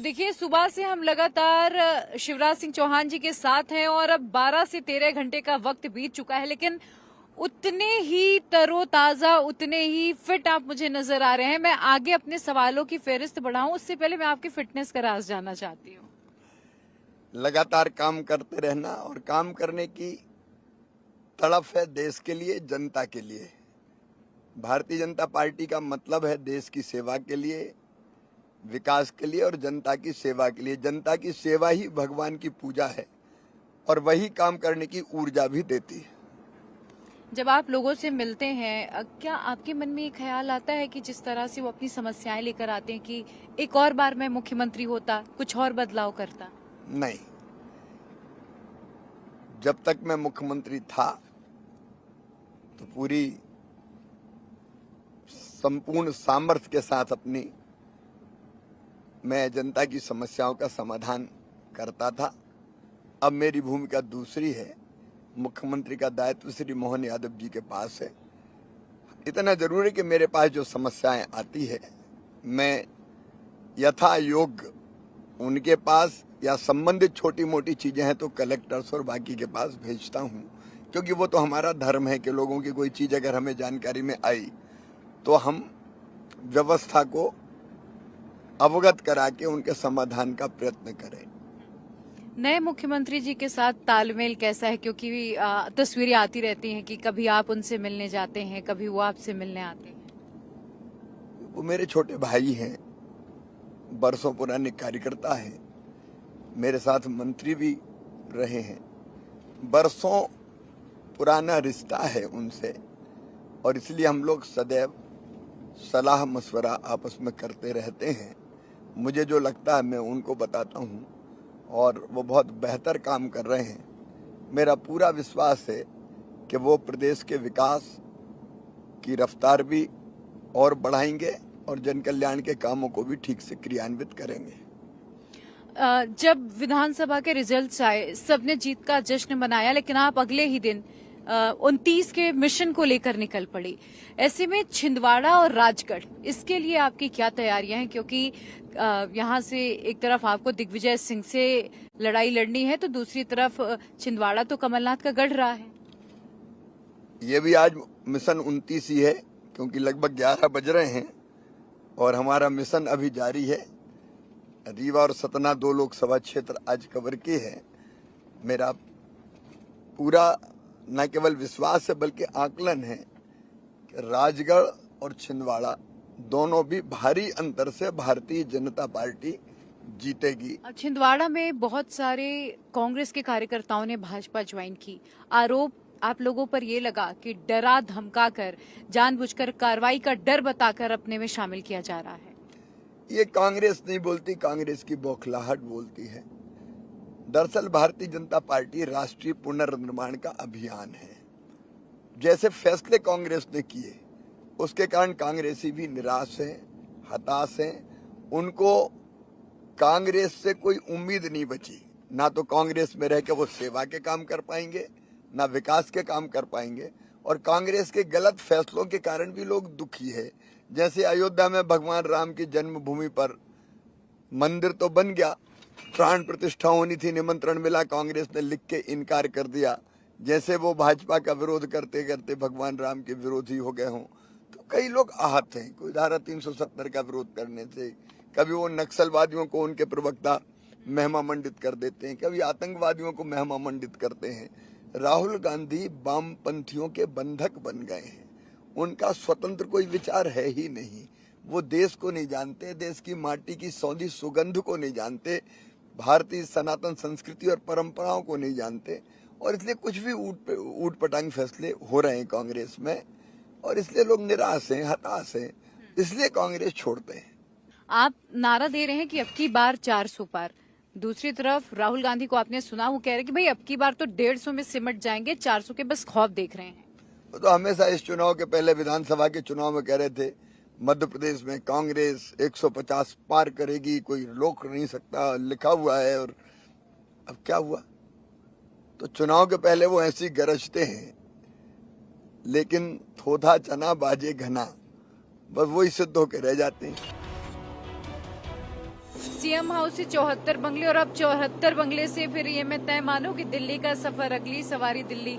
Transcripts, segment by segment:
तो देखिए, सुबह से हम लगातार शिवराज सिंह चौहान जी के साथ हैं और अब 12 से 13 घंटे का वक्त बीत चुका है, लेकिन उतने ही तरोताजा, उतने ही फिट आप मुझे नजर आ रहे हैं। मैं आगे अपने सवालों की फेहरिस्त बढ़ाऊं उससे पहले मैं आपकी फिटनेस का राज जानना चाहती हूँ। लगातार काम करते रहना और काम करने की तड़प है देश के लिए, जनता के लिए। भारतीय जनता पार्टी का मतलब है देश की सेवा के लिए, विकास के लिए और जनता की सेवा के लिए। जनता की सेवा ही भगवान की पूजा है और वही काम करने की ऊर्जा भी देती है। जब आप लोगों से मिलते हैं, क्या आपके मन में ये ख्याल आता है कि जिस तरह से वो अपनी समस्याएं लेकर आते हैं कि एक और बार मैं मुख्यमंत्री होता, कुछ और बदलाव करता? नहीं, जब तक मैं मुख्यमंत्री था तो पूरी संपूर्ण सामर्थ्य के साथ अपनी मैं जनता की समस्याओं का समाधान करता था। अब मेरी भूमिका दूसरी है। मुख्यमंत्री का दायित्व श्री मोहन यादव जी के पास है। इतना जरूर है कि मेरे पास जो समस्याएं आती है मैं यथा योग्य उनके पास, या संबंधित छोटी मोटी चीजें हैं तो कलेक्टर्स और बाकी के पास भेजता हूं, क्योंकि वो तो हमारा धर्म है कि लोगों की कोई चीज अगर हमें जानकारी में आई तो हम व्यवस्था को अवगत करा के उनके समाधान का प्रयत्न करें। नए मुख्यमंत्री जी के साथ तालमेल कैसा है? क्योंकि तस्वीरें आती रहती हैं कि कभी आप उनसे मिलने जाते हैं, कभी वो आपसे मिलने आते हैं। वो मेरे छोटे भाई हैं, बरसों पुराने कार्यकर्ता हैं, मेरे साथ मंत्री भी रहे हैं। बरसों पुराना रिश्ता है उनसे और इसलिए हम लोग सदैव सलाह मशवरा आपस में करते रहते हैं। मुझे जो लगता है मैं उनको बताता हूँ और वो बहुत बेहतर काम कर रहे हैं। मेरा पूरा विश्वास है कि वो प्रदेश के विकास की रफ्तार भी और बढ़ाएंगे और जन कल्याण के कामों को भी ठीक से क्रियान्वित करेंगे। जब विधानसभा के रिजल्ट्स आए, सबने जीत का जश्न मनाया, लेकिन आप अगले ही दिन 29 के मिशन को लेकर निकल पड़ी। ऐसे में छिंदवाड़ा और राजगढ़, इसके लिए आपकी क्या तैयारियां हैं? क्योंकि यहाँ से एक तरफ आपको दिग्विजय सिंह से लड़ाई लड़नी है, तो दूसरी तरफ छिंदवाड़ा तो कमलनाथ का गढ़ रहा है। ये भी आज मिशन 29 ही है, क्योंकि लगभग 11 बज रहे हैं और हमारा मिशन अभी जारी है। रीवा और सतना 2 लोकसभा क्षेत्र आज कवर किए हैं। मेरा पूरा न केवल विश्वास है बल्कि आकलन है कि राजगढ़ और छिंदवाड़ा दोनों भी भारी अंतर से भारतीय जनता पार्टी जीतेगी। छिंदवाड़ा में बहुत सारे कांग्रेस के कार्यकर्ताओं ने भाजपा ज्वाइन की। आरोप आप लोगों पर ये लगा कि डरा धमकाकर, जानबूझकर कार्रवाई का डर बताकर अपने में शामिल किया जा रहा है। ये कांग्रेस नहीं बोलती, कांग्रेस की बौखलाहट बोलती है। दरअसल भारतीय जनता पार्टी राष्ट्रीय पुनर्निर्माण का अभियान है। जैसे फैसले कांग्रेस ने किए उसके कारण कांग्रेसी भी निराश हैं, हताश हैं। उनको कांग्रेस से कोई उम्मीद नहीं बची। ना तो कांग्रेस में रह के वो सेवा के काम कर पाएंगे, ना विकास के काम कर पाएंगे, और कांग्रेस के गलत फैसलों के कारण भी लोग दुखी है। जैसे अयोध्या में भगवान राम की जन्मभूमि पर मंदिर तो बन गया, प्राण प्रतिष्ठा होनी थी, निमंत्रण मिला, कांग्रेस ने लिख के इनकार कर दिया। जैसे वो भाजपा का विरोध करते करते भगवान राम के विरोधी हो गए हों। तो कई लोग आहत हैं, कोई धारा 370 का विरोध करने से, कभी वो नक्सलवादियों को उनके प्रवक्ता महिमा मंडित कर देते हैं, कभी आतंकवादियों को महिमा मंडित करते हैं। राहुल गांधी वामपंथियों के बंधक बन गए हैं। उनका स्वतंत्र कोई विचार है ही नहीं। वो देश को नहीं जानते, देश की माटी की सौंधी सुगंध को नहीं जानते, भारतीय सनातन संस्कृति और परंपराओं को नहीं जानते, और इसलिए कुछ भी ऊट पटांग फैसले हो रहे हैं कांग्रेस में, और इसलिए लोग निराश हैं, हताश हैं, इसलिए कांग्रेस छोड़ते हैं। आप नारा दे रहे हैं कि अब की बार 400 पार। दूसरी तरफ राहुल गांधी को आपने सुना, वो कह रहे कि भाई अब की बार तो 150 में सिमट जाएंगे, 400 के बस खौफ देख रहे हैं। वो तो हमेशा इस चुनाव के पहले विधानसभा के चुनाव में कह रहे थे मध्य प्रदेश में कांग्रेस 150 पार करेगी, कोई रोक नहीं सकता, लिखा हुआ है। और अब क्या हुआ? तो चुनाव के पहले वो ऐसी गरजते हैं, लेकिन थोथा चना बाजे घना, बस वही सिद्ध होकर रह जाते हैं। सीएम हाउस से 74 बंगले और अब 74 बंगले से फिर ये मैं तय मानूं कि दिल्ली का सफर, अगली सवारी दिल्ली।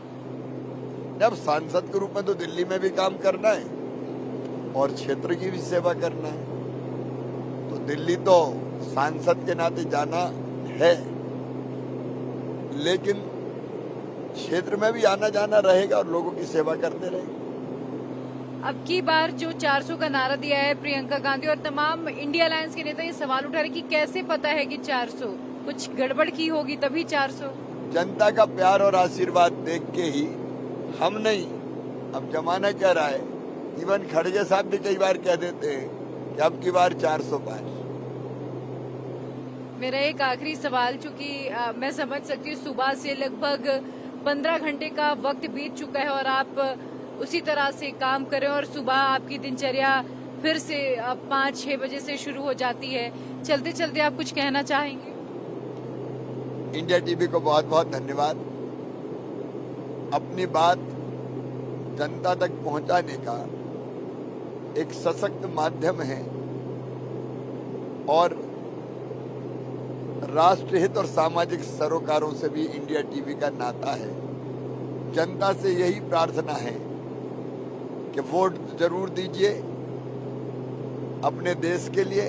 जब सांसद के रूप में तो दिल्ली में भी काम करना है और क्षेत्र की भी सेवा करना है, तो दिल्ली तो सांसद के नाते जाना है, लेकिन क्षेत्र में भी आना जाना रहेगा और लोगों की सेवा करते रहेंगे। अब की बार जो 400 का नारा दिया है प्रियंका गांधी और तमाम इंडिया अलायंस के नेता ये सवाल उठा रहे कि कैसे पता है कि 400, कुछ गड़बड़ की होगी तभी 400। जनता का प्यार और आशीर्वाद देख के ही हम नहीं, अब जमाना कह रहा है, इवन खड़गे साहब भी कई बार कह देते हैं कि अब की बार 400 पार। मेरा एक आखिरी सवाल, चूंकि मैं समझ सकती हूँ सुबह से लगभग 15 घंटे का वक्त बीत चुका है और आप उसी तरह से काम करें और सुबह आपकी दिनचर्या फिर से 5-6 बजे से शुरू हो जाती है। चलते चलते आप कुछ कहना चाहेंगे? इंडिया टीवी को बहुत बहुत धन्यवाद। अपनी बात जनता तक पहुंचाने का एक सशक्त माध्यम है और राष्ट्रहित और सामाजिक सरोकारों से भी इंडिया टीवी का नाता है। जनता से यही प्रार्थना है कि वोट जरूर दीजिए अपने देश के लिए,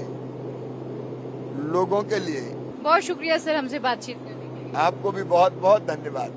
लोगों के लिए। बहुत शुक्रिया सर हमसे बातचीत करने के लिए। आपको भी बहुत बहुत धन्यवाद।